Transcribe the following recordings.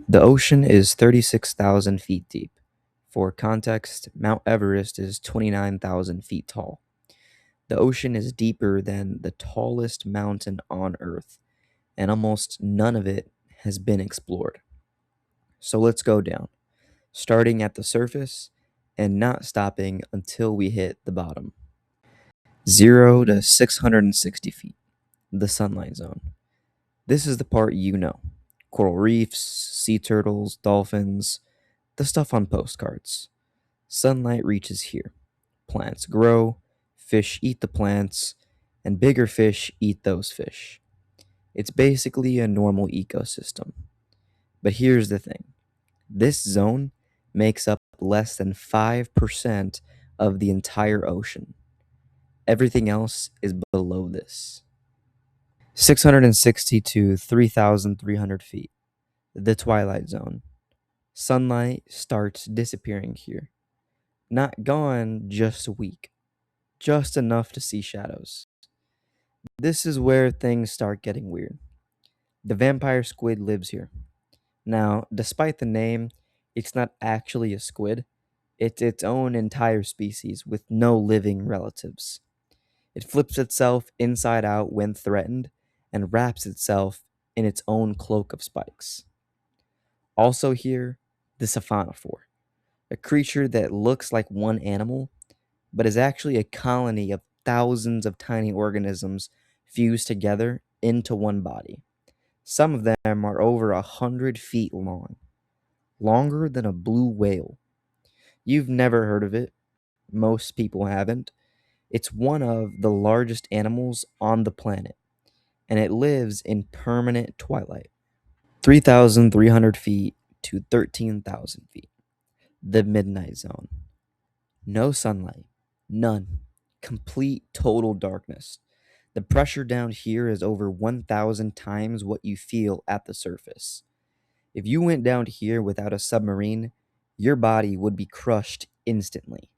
The ocean is 36,000 feet deep. For context, Mount Everest is 29,000 feet tall. The ocean is deeper than the tallest mountain on Earth, and almost none of it has been explored. So let's go down, starting at the surface and not stopping until we hit the bottom. 0 to 660 feet, the sunlight zone. This is the part you know: coral reefs, sea turtles, dolphins, the stuff on postcards. Sunlight reaches here. Plants grow, fish eat the plants, and bigger fish eat those fish. It's basically a normal ecosystem. But here's the thing: this zone makes up less than 5% of the entire ocean. Everything else is below this. 660 to 3,300 feet, the twilight zone. Sunlight starts disappearing here. Not gone, just weak. Just enough to see shadows. This is where things start getting weird. The vampire squid lives here. Now, despite the name, it's not actually a squid. It's its own entire species with no living relatives. It flips itself inside out when threatened and wraps itself in its own cloak of spikes. Also, here, the siphonophore, a creature that looks like one animal but is actually a colony of thousands of tiny organisms fused together into one body. Some of them are over 100 feet long, longer than a blue whale. You've never heard of it. Most people haven't. It's one of the largest animals on the planet, and it lives in permanent twilight. 3,300 feet to 13,000 feet. The midnight zone. No sunlight. None. Complete total darkness. The pressure down here is over 1,000 times what you feel at the surface. If you went down here without a submarine, your body would be crushed instantly.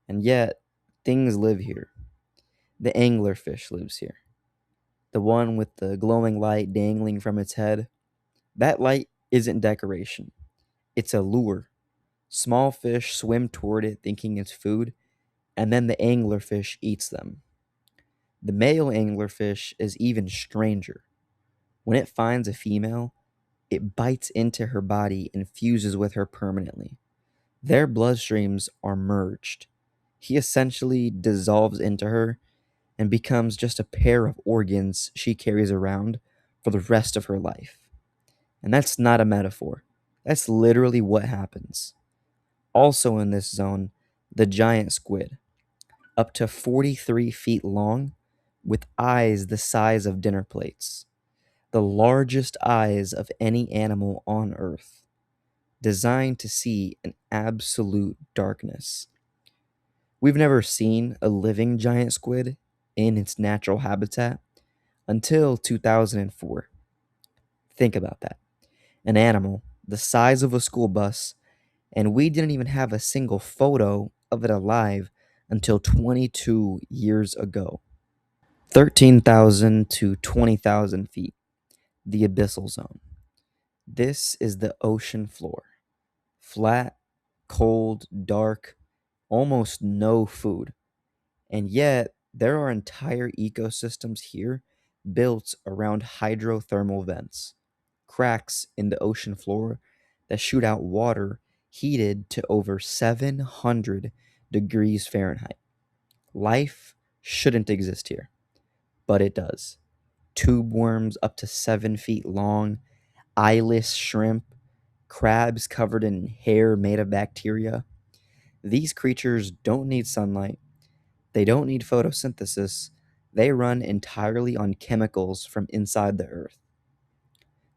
And yet, things live here. The anglerfish lives here. The one with the glowing light dangling from its head. That light isn't decoration, it's a lure. Small fish swim toward it thinking it's food, and then the anglerfish eats them. The male anglerfish is even stranger. When it finds a female, it bites into her body and fuses with her permanently. Their bloodstreams are merged. He essentially dissolves into her and becomes just a pair of organs she carries around for the rest of her life. And that's not a metaphor. That's literally what happens. Also in this zone, the giant squid, up to 43 feet long, with eyes the size of dinner plates. The largest eyes of any animal on Earth, designed to see in absolute darkness. We've never seen a living giant squid in its natural habitat until 2004. Think about that. An animal the size of a school bus, and we didn't even have a single photo of it alive until 22 years ago. 13,000 to 20,000 feet, the abyssal zone. This is the ocean floor. Flat, cold, dark, almost no food. And yet, there are entire ecosystems here built around hydrothermal vents, cracks in the ocean floor that shoot out water heated to over 700 degrees Fahrenheit. Life shouldn't exist here, but it does. Tube worms up to 7 feet long, eyeless shrimp, crabs covered in hair made of bacteria. These creatures don't need sunlight, they don't need photosynthesis, they run entirely on chemicals from inside the earth.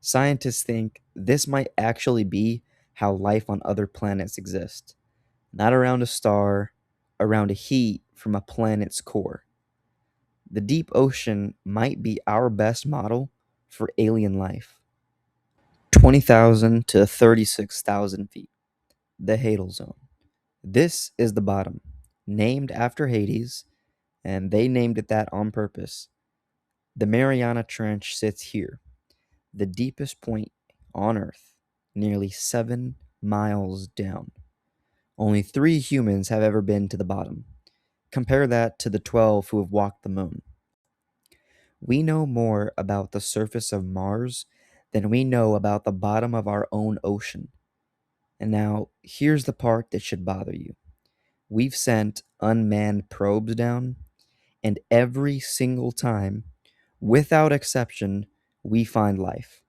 Scientists think this might actually be how life on other planets exists, not around a star, around a heat from a planet's core. The deep ocean might be our best model for alien life. 20,000 to 36,000 feet, the Hadal Zone. This is the bottom, named after Hades, and they named it that on purpose. The Mariana Trench sits here, the deepest point on Earth, nearly 7 miles down. Only 3 humans have ever been to the bottom. Compare that to the 12 who have walked the moon. We know more about the surface of Mars than we know about the bottom of our own ocean. And now, here's the part that should bother you. We've sent unmanned probes down, and every single time, without exception, we find life.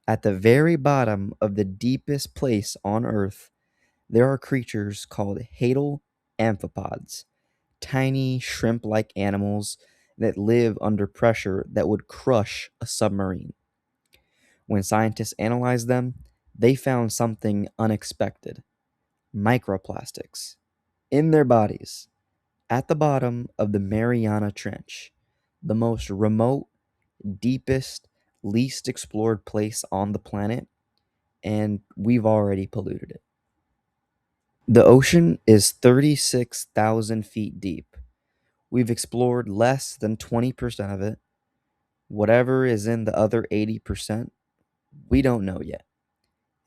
At the very bottom of the deepest place on Earth, there are creatures called hadal amphipods, tiny shrimp like animals that live under pressure that would crush a submarine. When scientists analyzed them, they found something unexpected: microplastics in their bodies at the bottom of the Mariana Trench, the most remote, deepest, least explored place on the planet, and we've already polluted it. The ocean is 36,000 feet deep. We've explored less than 20% of it. Whatever is in the other 80%, we don't know yet.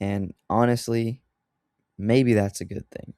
And honestly, maybe that's a good thing.